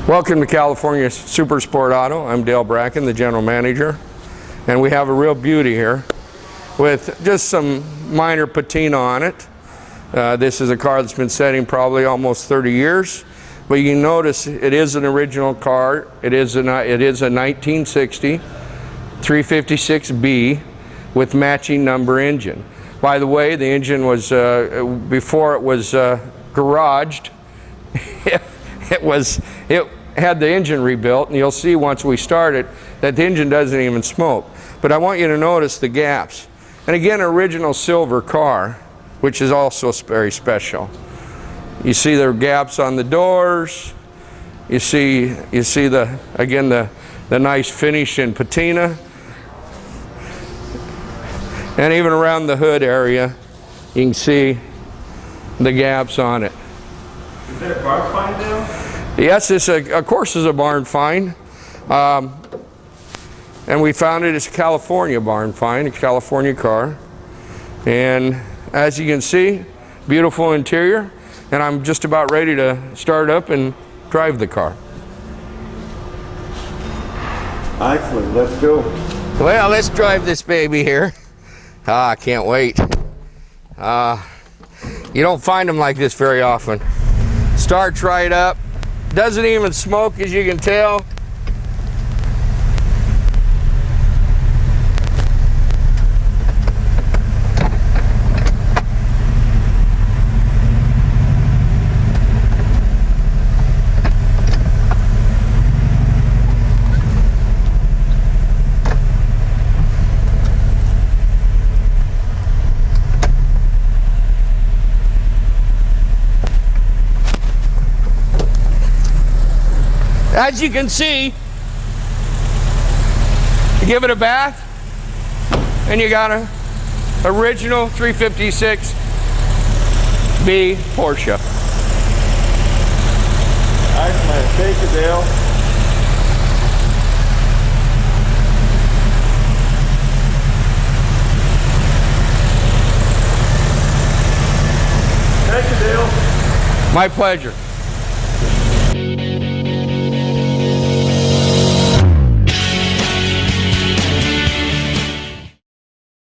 Welcome to California Super Sport Auto. I'm Dale Bracken, the general manager, and we have a real beauty here with just some minor patina on it. This is a car that's been sitting probably almost 30 years, but you can notice it is an original car. It is a 1960 356B with matching number engine. By the way, the engine was before it was garaged. It had the engine rebuilt, and you'll see once we start it that the engine doesn't even smoke. But I want you to notice the gaps. And again, original silver car, which is also very special. You see the gaps on the doors. You see the nice finish in patina. And even around the hood area, you can see the gaps on it. Is that a barn find now? Yes, this of course is a barn find. And we found it as a California barn find, a California car. And as you can see, beautiful interior. And I'm just about ready to start up and drive the car. Excellent, let's go. Well, let's drive this baby here. I can't wait. You don't find them like this very often. Starts right up. Doesn't even smoke, as you can tell. As you can see, you give it a bath, and you got an original 356B Porsche. Nice man, thank you, Dale. Thank you, Dale. My pleasure.